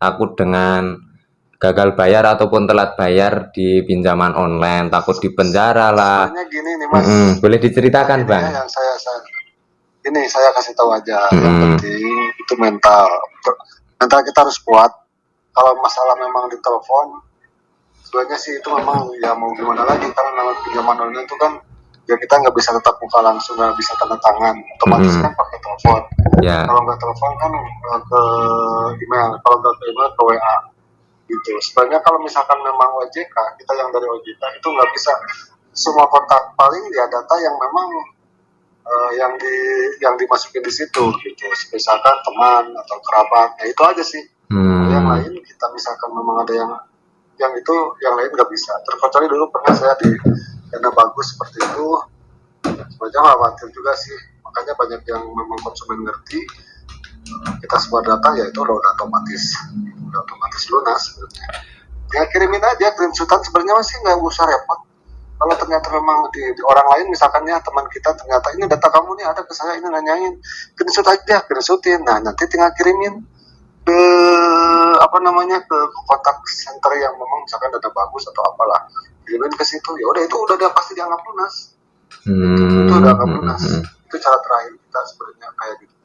takut dengan gagal bayar ataupun telat bayar di pinjaman online, takut dipenjara lah. Sebenarnya gini nih Mas, Boleh diceritakan Bang? yang saya kasih tahu aja. Yang penting itu mental kita harus kuat. Kalau masalah memang di telepon, sebenarnya sih itu memang ya mau gimana lagi, karena nama pinjaman online itu kan ya kita nggak bisa tetap muka langsung, nggak bisa tanda tangan, otomatis kan pakai telepon. Kalau nggak telepon kan ke email, kalau nggak ke email ke WA gitu. Sebenarnya kalau misalkan memang OJK, kita yang dari OJK itu nggak bisa semua kontak, paling ya data yang memang yang dimasukin di situ gitu, misalkan teman atau kerabat, ya itu aja sih. Yang lain kita misalkan memang ada yang itu, yang lain nggak bisa. Terkecuali dulu pernah saya di Dana Bagus seperti itu, sebenarnya khawatir juga sih, makanya banyak yang memang konsumen ngerti kita sebuah data ya itu udah otomatis lunas sebenarnya. Ya kirimin aja screenshotan, sebenarnya masih nggak usah repot. Kalau ternyata memang di orang lain, misalkan ya teman kita ternyata ini data kamu nih ada ke saya, ini nanyain, screenshot aja, screenshotin. Nah nanti tinggal kirimin ke ke kontak center yang memang misalkan data bagus atau apalah, kirimin ke situ, ya udah itu udah pasti dianggap lunas. Itu udah anggap lunas. Itu cara terakhir kita sebenarnya kayak gitu.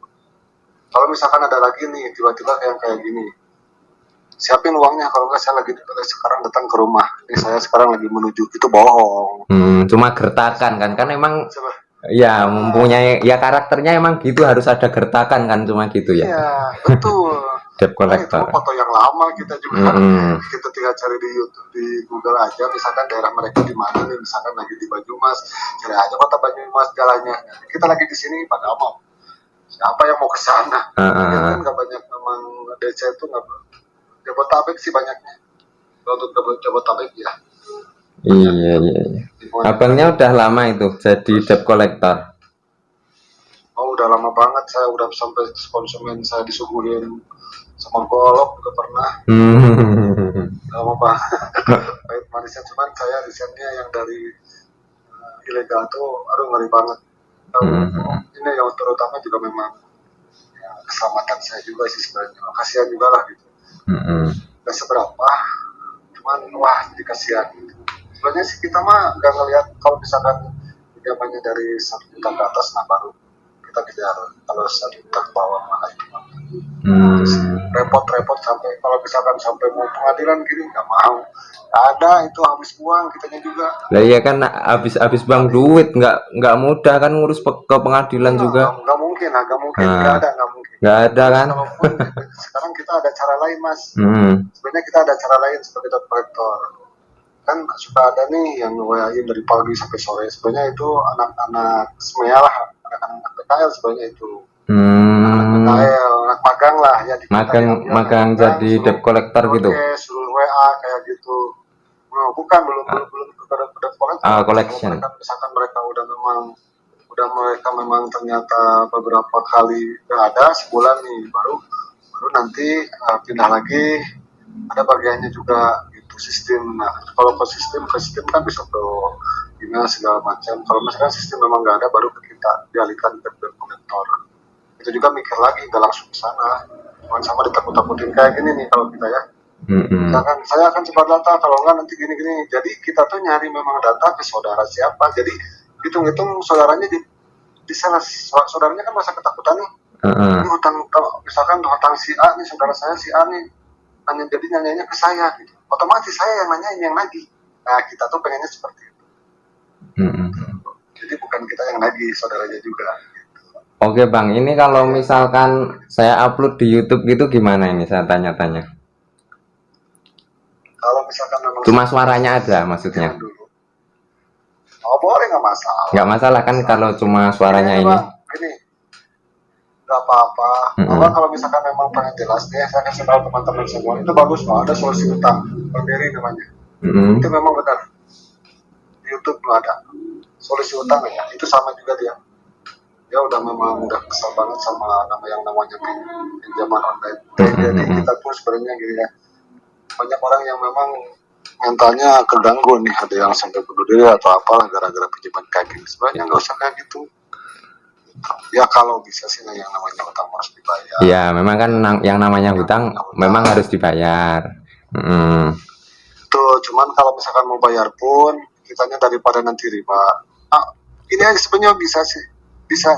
Kalau misalkan ada lagi nih tiba-tiba kayak gini, siapin uangnya, kalau nggak saya lagi sekarang datang ke rumah, ini saya sekarang lagi menuju, itu bohong. Cuma gertakan kan emang ya mempunyai ya karakternya emang gitu, harus ada gertakan kan, cuma gitu ya. Iya betul. Debt collector. Itu foto yang lama kita juga kita tinggal cari di YouTube, di Google aja, misalkan daerah mereka di mana nih, misalkan lagi di Banyumas, cari aja kota Banyumas jalannya, kita lagi di sini, padahal mau siapa yang mau ke sana? Kan nggak banyak, memang desa itu nggak, Jabodetabek sih banyaknya. Kalau untuk Jabodetabek ya. Iya. Abangnya udah lama itu jadi debt collector? Oh udah lama banget, saya udah sampai konsumen saya disuguhin sama golok juga pernah. Lama banget. Baik manisnya, cuman saya risetnya yang dari ilegal tuh, aduh ngeri banget. Ini yang terutama juga memang ya, keselamatan saya juga sih sebenarnya. Kasihan juga lah gitu. Gak seberapa, cuman wah jadi kasihan. Sebenarnya sih kita mah nggak ngelihat, kalau misalkan pinjamannya dari 1 juta ke atas, nah baru kita kejar. Kalau 1 juta ke bawah malah itu repot sampai kalau misalkan sampai mau pengadilan gini nggak mau. Ada itu habis uang kitanya juga. Lah iya kan, habis bang duit, nggak mudah kan ngurus ke pengadilan juga. Nggak mungkin nggak mungkin. Nggak ada kan. Sekarang kita ada cara lain Mas. Sebenarnya kita ada cara lain sebagai debt collector. Kan suka ada nih yang WA-in dari pagi sampai sore. Sebenarnya itu anak-anak SMEA lah, anak-anak PKL sebenarnya itu. Anak magang lah ya, magang jadi debt collector gitu. Suruh WA kayak gitu. Nah, bukan belum ke debt collector. Collection. Misalkan mereka mereka memang ternyata beberapa kali nggak ada, sebulan nih baru nanti pindah lagi, ada bagiannya juga gitu sistem. Nah kalau ke sistem kan bisa ke email segala macam. Kalau misalkan sistem memang nggak ada, baru kita dialihkan ke debt collector. Itu juga mikir lagi, nggak langsung ke sana, cuma sama ditakut-takutin kayak gini nih kalau kita ya. Misalkan saya akan cepat data, kalau enggak nanti gini-gini. Jadi kita tuh nyari memang data ke saudara siapa. Jadi hitung-hitung saudaranya di sana, saudaranya kan merasa ketakutan nih. Ini hutang, misalkan hutang si A nih, saudara saya si A nih, jadi nanyanya ke saya gitu. Otomatis saya yang nanyain yang nagih. Nah kita tuh pengennya seperti itu. Jadi bukan kita yang nagih, saudaranya juga. Oke bang, ini kalau misalkan saya upload di YouTube gitu gimana ini, saya tanya-tanya. Kalau misalkan memang cuma suaranya aja maksudnya. Oh boleh, nggak masalah. Nggak masalah kan kalau cuma suaranya ini. Ini nggak apa-apa. Kalau misalkan memang pengen jelas nih, saya kasih tahu teman-teman semua, itu bagus loh, ada solusi utang Berdiri namanya. Itu memang benar. Di YouTube nggak ada solusi utang ya. Itu sama juga dia udah memang udah kesal banget sama namanya pinjaman online. Jadi kita tuh sebenarnya gini ya, banyak orang yang memang mentalnya keganggu nih, ada yang sampai bunuh diri atau apalah gara-gara pinjaman kayak gini. Sebenarnya nggak usah kayak gitu. Ya kalau bisa sih yang namanya utang harus dibayar. Iya, memang kan yang namanya hutang memang harus dibayar. Tuh, cuman kalau misalkan mau bayar pun kitanya daripada nanti riba. Ini aja sebenarnya bisa sih, bisa.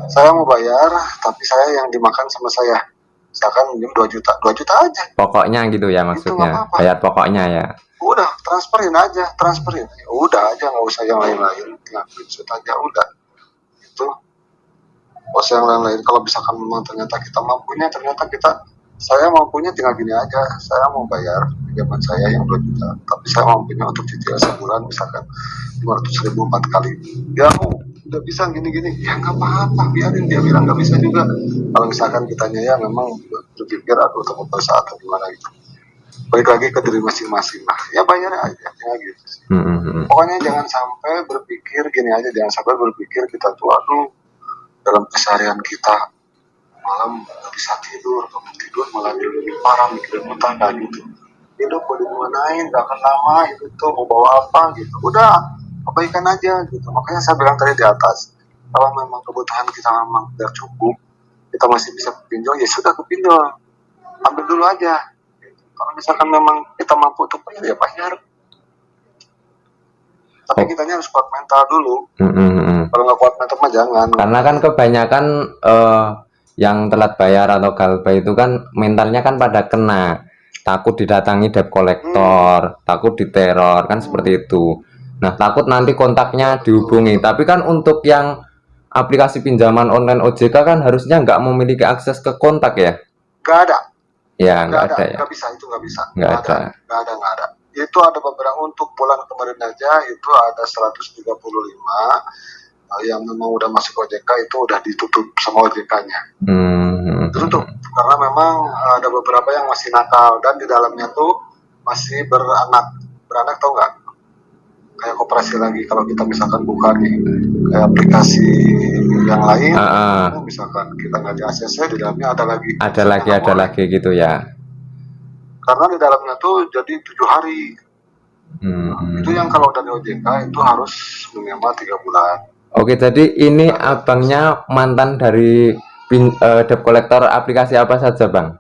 Saya mau bayar, tapi saya yang dimakan sama saya. Misalkan minjem 2 juta, 2 juta aja. Pokoknya gitu ya maksudnya. Bayar pokoknya ya. Udah, transferin aja, transferin. Udah aja, nggak usah yang lain-lain. Ngakuin aja, udah. Itu. Bos yang lain-lain, kalau misalkan memang ternyata kita mampunya, saya mampunya tinggal gini aja, saya mau bayar pinjaman saya yang 2 juta, tapi saya mampunya untuk cicil sebulan misalkan 500.000 4 kali. Ya udah bisa gini-gini, ya nggak apa-apa, biarin dia bilang nggak bisa juga. Kalau misalkan kitanya ya memang berpikir untuk berusaha atau gimana gitu. Balik lagi ke diri masing-masing lah, ya bayar aja, ya gitu. Pokoknya jangan sampai berpikir gini aja, jangan sampai berpikir kita tuh aduh dalam keseharian kita malam nggak bisa tidur, bangun tidur malah lebih parah mikirin utang gitu. Hidup mau dimanain, gak akan lama itu tuh mau bawa apa gitu. Udah abaikan aja gitu. Makanya saya bilang tadi di atas, kalau memang kebutuhan kita memang tidak cukup, kita masih bisa pinjol, ya sudah kepinjol, ambil dulu aja. Gitu. Kalau misalkan memang kita mampu untuk bayar, ya bayar. Tapi kitanya harus kuat mental dulu. Kalau nggak kuat mental mah jangan. Karena kan kebanyakan yang telat bayar atau galbay itu kan mentalnya kan pada kena, takut didatangi debt collector, takut diteror kan seperti itu. Nah, takut nanti kontaknya dihubungi. Tapi kan untuk yang aplikasi pinjaman online OJK kan harusnya nggak memiliki akses ke kontak ya? Nggak ada. Ya, nggak ada ya. Nggak bisa, itu nggak bisa. Nggak ada. Nggak ada. Itu ada beberapa, untuk bulan kemarin aja itu ada 135 yang memang udah masuk OJK itu udah ditutup sama OJK-nya. Ditutup karena memang ada beberapa yang masih nakal dan di dalamnya tuh masih beranak tau nggak? Kayak koperasi lagi kalau kita misalkan buka nih kayak aplikasi yang lain, misalkan kita nggak di ACC, di dalamnya ada lagi gitu ya. Karena di dalamnya tuh jadi 7 hari. Itu yang kalau dari OJK itu harus minimal 3 bulan. Oke, jadi ini abangnya mantan dari debt collector aplikasi apa saja, Bang?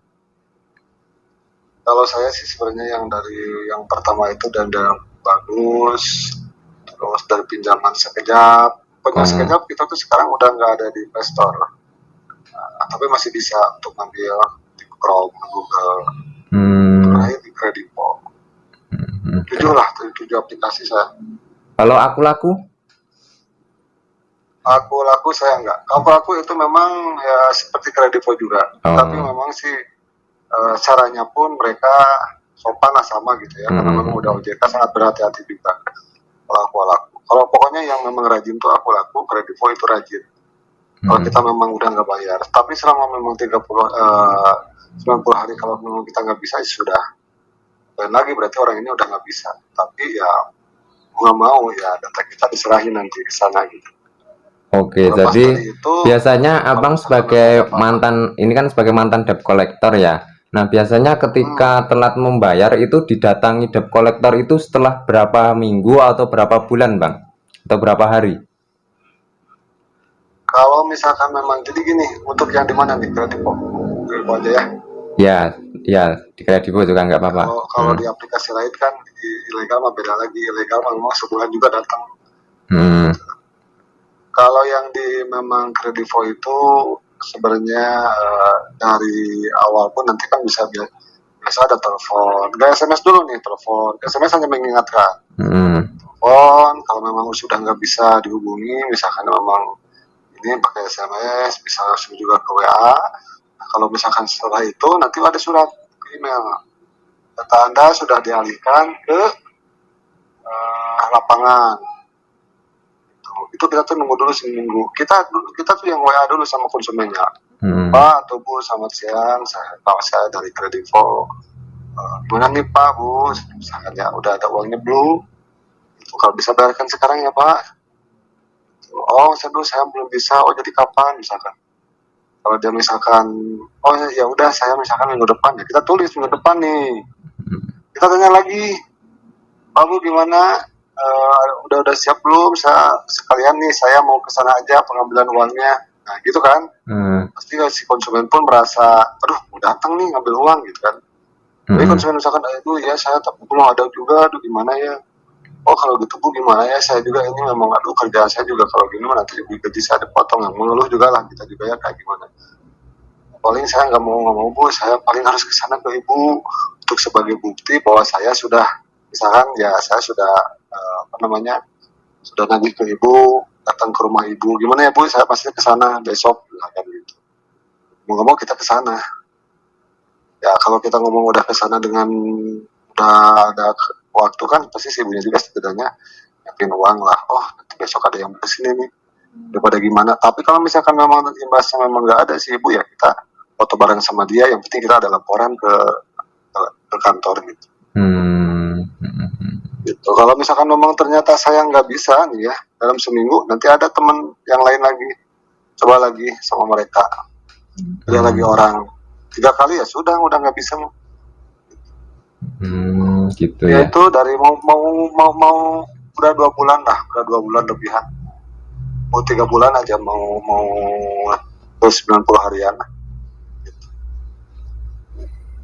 Kalau saya sih sebenarnya yang pertama itu dan bagus, terus dari pinjaman sekejap. Sekejap kita tuh sekarang udah nggak ada di Play Store. Tapi masih bisa untuk ngambil di Chrome, Google, terakhir di Kredivo. 7 lah, 7 aplikasi saya. Kalau aku laku saya enggak. Aku itu memang ya seperti Kredivo juga. Tapi memang sih caranya pun mereka sopan lah sama gitu ya. Karena memang udah OJK sangat berhati-hati juga. Kalau pokoknya yang memang rajin tuh aku laku, Kredivo itu rajin. Kalau kita memang udah nggak bayar. Tapi selama memang 90 hari kalau memang kita nggak bisa, ya sudah. Dan lagi berarti orang ini udah nggak bisa. Tapi ya nggak mau ya data kita diserahin nanti ke sana gitu. Oke, jadi biasanya abang sebagai mantan, ini kan sebagai mantan debt collector ya. Nah, biasanya ketika telat membayar itu didatangi debt collector itu setelah berapa minggu atau berapa bulan, Bang? Atau berapa hari? Kalau misalkan memang, jadi gini, untuk yang di mana nih, Kredivo? Kredivo aja ya? Ya, di Kredivo juga nggak apa-apa. Kalau di aplikasi lain kan ilegal mah beda lagi. Ilegal memang sebulan juga datang. Kalau yang di memang Kredivo itu sebenarnya dari awal pun nanti kan biasa ada telepon, nggak SMS dulu nih, telepon. SMS hanya mengingatkan. Telepon kalau memang sudah nggak bisa dihubungi, misalkan memang ini pakai SMS, bisa langsung juga ke WA. Nah, kalau misalkan setelah itu nanti ada surat ke email, data Anda sudah dialihkan ke lapangan. Itu kita tuh nunggu dulu seminggu. Kita tuh yang WA dulu sama konsumennya. Pak atau Bu, selamat siang, saya dari Kredivo. Gimana nih Pak, Bu? Misalkan ya udah ada uangnya belum? Itu kalau bisa bayarkan sekarang ya Pak. Oh, saya belum bisa. Oh, jadi kapan misalkan? Kalau dia misalkan, oh ya udah saya misalkan minggu depan ya, kita tulis minggu depan nih. Kita tanya lagi, Pak Bu gimana? Udah siap belum? Sekalian nih saya mau ke sana aja pengambilan uangnya. Nah gitu kan, pasti si konsumen pun merasa, aduh mau datang nih ngambil uang gitu kan. Tapi konsumen misalkan, aduh ya saya tapi belum ada juga, aduh gimana ya. Oh kalau gitu Bu gimana ya, saya juga ini memang aduh kerjaan saya juga kalau gini mah nanti gaji saya dipotong, yang mengeluh juga lah kita juga ya kayak gimana. Paling saya nggak mau Bu, saya paling harus ke sana ke Ibu untuk sebagai bukti bahwa saya sudah misalkan ya saya sudah sudah nagih ke Ibu, datang ke rumah Ibu, gimana ya Bu, saya pasti ke sana besok kan gitu. Mau nggak mau kita ke sana. Ya kalau kita ngomong udah ke sana dengan udah ada waktu kan pasti si ibunya juga setidaknya nyiapin uang lah. Oh nanti besok ada yang kesini nih daripada gimana. Tapi kalau misalkan memang imbasnya memang nggak ada si ibu ya kita foto bareng sama dia. Yang penting kita ada laporan ke kantor gitu. Gitu. Kalau misalkan memang ternyata saya nggak bisa nih ya dalam seminggu, nanti ada teman yang lain lagi coba lagi sama mereka. Ada lagi orang 3 kali ya sudah udah nggak bisa. Gitu ya. Ya. Itu dari mau udah 2 bulan lah, udah 2 bulan lebihan. Mau 3 bulan aja mau 90 harian. Gitu.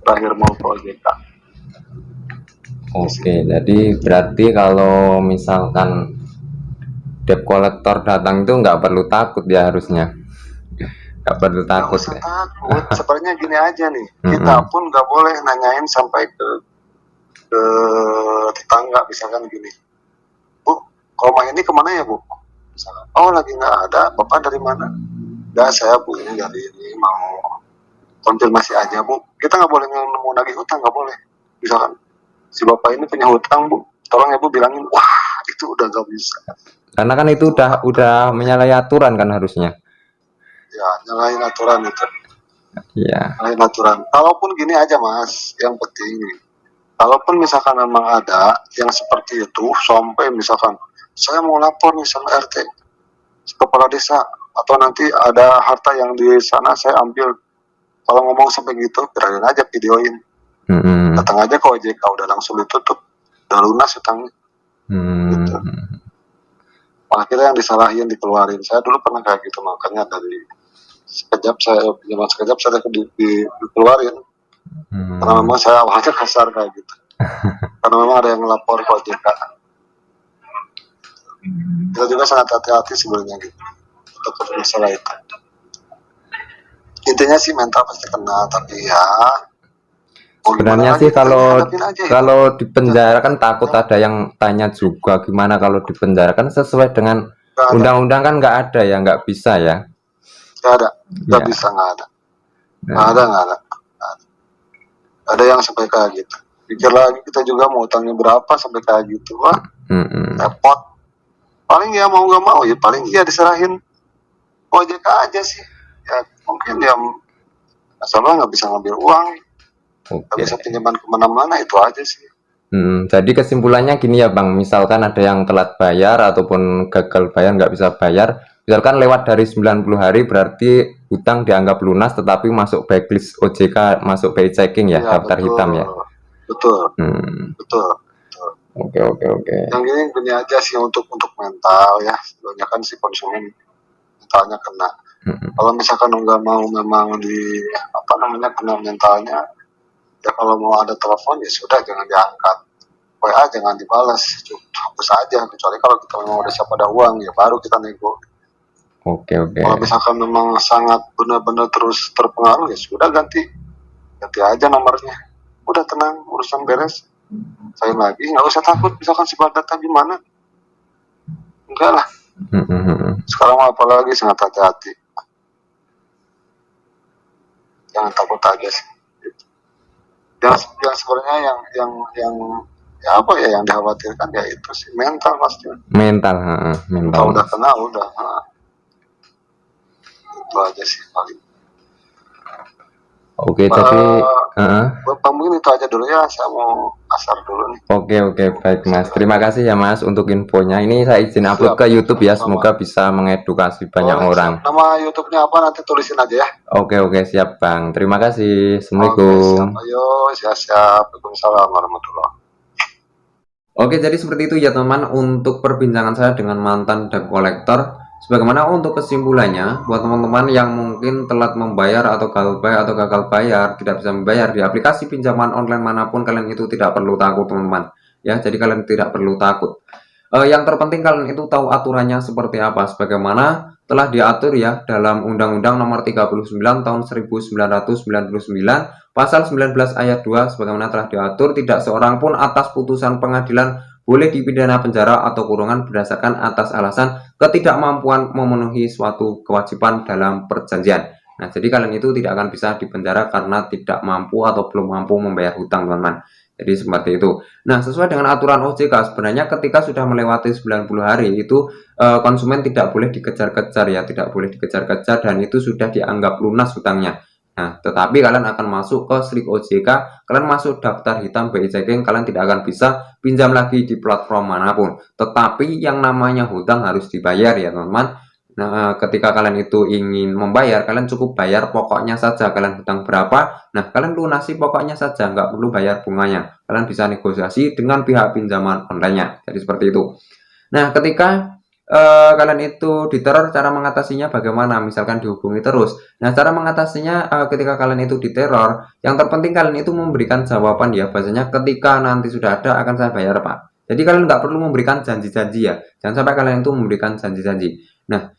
Terakhir mau ke OJK. Oke, jadi berarti kalau misalkan debt collector datang itu nggak perlu takut ya harusnya. Nggak perlu takut. Nggak usah takut. Sebenarnya gini aja nih, kita pun nggak boleh nanyain sampai ke tetangga misalkan gini, Bu, rumah ini kemana ya Bu? Misalkan, oh lagi nggak ada, Bapak dari mana? Nggak, saya Bu ini dari ini mau konfirmasi aja Bu. Kita nggak boleh mau nagih hutang, nggak boleh. Misalkan si Bapak ini punya hutang Bu, tolong ya Bu bilangin, wah itu udah nggak bisa. Karena kan itu udah menyalahi aturan kan harusnya. Ya nyalahin aturan itu. Iya. Nyalahin aturan. Kalaupun gini aja Mas, yang penting kalaupun misalkan memang ada yang seperti itu, sampai misalkan saya mau lapor nih sama RT, kepala desa, atau nanti ada harta yang di sana saya ambil, kalau ngomong sampai gitu, kirain aja videoin, datang aja ke OJK, udah langsung ditutup, udah lunas hutangnya. Gitu. Akhirnya yang disalahin dikeluarin. Saya dulu pernah kayak gitu, makanya dari sekejap saya dikeluarin. Karena memang saya awalnya kasar kayak gitu. Karena memang ada yang melapor ke OJK. Kita juga sangat hati-hati sebenarnya gitu untuk masalah itu. Intinya sih mental pasti kena, tapi ya sebenarnya sih kalau di penjara kan takut ada yang tanya juga gimana kalau di penjara, kan sesuai dengan undang-undang kan nggak ada ya, nggak bisa ya. Nggak bisa, nggak ada. Ada yang sampai kayak gitu. Pikir lagi kita juga mau utangnya berapa sampai kayak gitu, wah repot. Paling ya mau nggak mau ya paling ya diserahin OJK aja sih. Ya mungkin dia asalnya nggak bisa ngambil uang, nggak bisa pinjaman kemana-mana, itu aja sih. Jadi kesimpulannya gini ya Bang, misalkan ada yang telat bayar ataupun gagal bayar nggak bisa bayar, misalkan lewat dari 90 hari berarti hutang dianggap lunas tetapi masuk blacklist OJK, masuk BI checking ya, daftar hitam ya. Betul. Oke. Yang gini aja sih untuk mental ya, sebenarnya kan si konsumen mentalnya kena. Kalau misalkan nggak mau memang kena mentalnya, ya kalau mau ada telepon ya sudah jangan diangkat, WA jangan dibalas, hapus aja, kecuali kalau kita memang udah siap ada uang ya baru kita nego. Oke. Kalau misalkan memang sangat benar-benar terus terpengaruh ya sudah ganti aja nomornya, udah tenang, urusan beres. Saya lagi nggak usah takut misalkan sebar data gimana, enggak lah. Sekarang apalagi sangat hati-hati, jangan takut aja sih. Yang sebenarnya yang ya apa ya yang dikhawatirkan ya itu sih mental pasti. Mental. Kalau udah kena udah. Itu aja sih paling. Oke, tapi mungkin itu aja dulu ya, saya mau asar dulu nih. Oke, baik Mas. Terima kasih ya Mas untuk infonya. Ini saya izin upload ke YouTube ya, semoga bisa mengedukasi banyak orang. Nama YouTube-nya apa nanti tulisin aja ya. Oke, siap Bang. Terima kasih. Assalamualaikum. Ayo, siap. Waalaikumsalam warahmatullahi. Oke, jadi seperti itu ya teman untuk perbincangan saya dengan mantan debt collector. Sebagaimana untuk kesimpulannya, buat teman-teman yang mungkin telat membayar atau gagal bayar, tidak bisa membayar di aplikasi pinjaman online manapun, kalian itu tidak perlu takut teman-teman. Ya, jadi kalian tidak perlu takut. Yang terpenting kalian itu tahu aturannya seperti apa, sebagaimana telah diatur ya dalam Undang-Undang Nomor 39 Tahun 1999, Pasal 19 Ayat 2, sebagaimana telah diatur, tidak seorang pun atas putusan pengadilan boleh dipidana penjara atau kurungan berdasarkan atas alasan ketidakmampuan memenuhi suatu kewajiban dalam perjanjian. Nah, jadi kalian itu tidak akan bisa dipenjara karena tidak mampu atau belum mampu membayar hutang, teman-teman. Jadi seperti itu. Nah, sesuai dengan aturan OJK, sebenarnya ketika sudah melewati 90 hari itu konsumen tidak boleh dikejar-kejar ya, tidak boleh dikejar-kejar, dan itu sudah dianggap lunas hutangnya. Nah, tetapi kalian akan masuk ke SLIK OJK, kalian masuk daftar hitam BI Checking, kalian tidak akan bisa pinjam lagi di platform manapun. Tetapi yang namanya hutang harus dibayar ya, teman-teman. Nah, ketika kalian itu ingin membayar, kalian cukup bayar pokoknya saja. Kalian hutang berapa? Nah, kalian lunasi pokoknya saja, nggak perlu bayar bunganya. Kalian bisa negosiasi dengan pihak pinjaman online-nya. Jadi seperti itu. Nah, ketika kalian itu diteror, cara mengatasinya bagaimana? Misalkan dihubungi terus. Nah, cara mengatasinya ketika kalian itu diteror, yang terpenting kalian itu memberikan jawaban ya. Bahasanya ketika nanti sudah ada akan saya bayar, Pak. Jadi kalian nggak perlu memberikan janji-janji ya. Jangan sampai kalian itu memberikan janji-janji. Nah,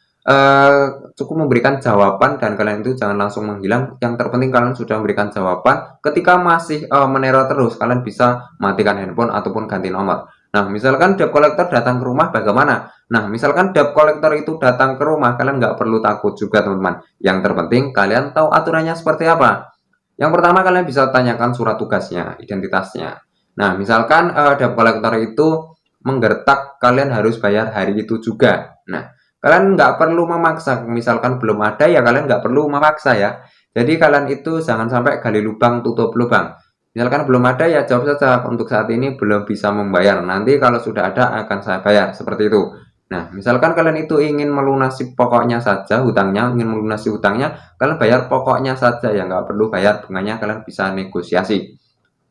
cukup memberikan jawaban dan kalian itu jangan langsung menghilang. Yang terpenting kalian sudah memberikan jawaban. Ketika masih meneror terus, kalian bisa matikan handphone ataupun ganti nomor. Nah, misalkan debt collector datang ke rumah bagaimana? Nah, misalkan debt collector itu datang ke rumah, kalian nggak perlu takut juga, teman-teman. Yang terpenting kalian tahu aturannya seperti apa. Yang pertama, kalian bisa tanyakan surat tugasnya, identitasnya. Nah, misalkan debt collector itu menggertak, kalian harus bayar hari itu juga. Nah, kalian nggak perlu memaksa. Misalkan belum ada ya kalian nggak perlu memaksa ya. Jadi kalian itu jangan sampai gali lubang tutup lubang. Misalkan belum ada ya jawab saja, untuk saat ini belum bisa membayar, nanti kalau sudah ada akan saya bayar, seperti itu. Nah, misalkan kalian itu ingin melunasi pokoknya saja hutangnya, ingin melunasi hutangnya, kalian bayar pokoknya saja ya, nggak perlu bayar bunganya, kalian bisa negosiasi.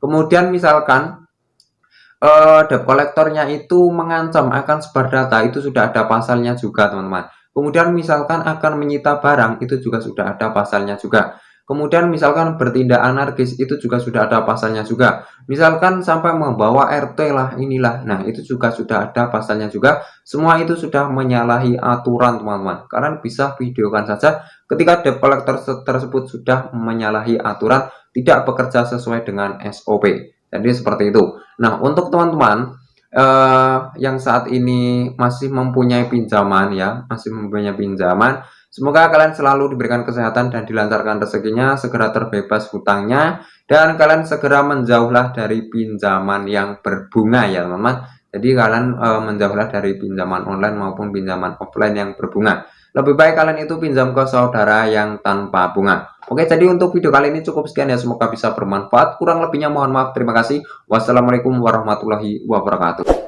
Kemudian misalkan debt kolektornya itu mengancam akan sebar data, itu sudah ada pasalnya juga, teman-teman. Kemudian misalkan akan menyita barang, itu juga sudah ada pasalnya juga. Kemudian misalkan bertindak anarkis, itu juga sudah ada pasalnya juga. Misalkan sampai membawa RT lah, inilah. Nah, itu juga sudah ada pasalnya juga. Semua itu sudah menyalahi aturan, teman-teman. Kalian bisa videokan saja ketika debt collector tersebut sudah menyalahi aturan, tidak bekerja sesuai dengan SOP. Jadi seperti itu. Nah, untuk teman-teman yang saat ini masih mempunyai pinjaman ya, masih mempunyai pinjaman, semoga kalian selalu diberikan kesehatan dan dilancarkan rezekinya, segera terbebas hutangnya, dan kalian segera menjauhlah dari pinjaman yang berbunga ya, teman-teman. Jadi kalian menjauhlah dari pinjaman online maupun pinjaman offline yang berbunga. Lebih baik kalian itu pinjam ke saudara yang tanpa bunga. Oke, jadi untuk video kali ini cukup sekian ya. Semoga bisa bermanfaat. Kurang lebihnya mohon maaf. Terima kasih. Wassalamualaikum warahmatullahi wabarakatuh.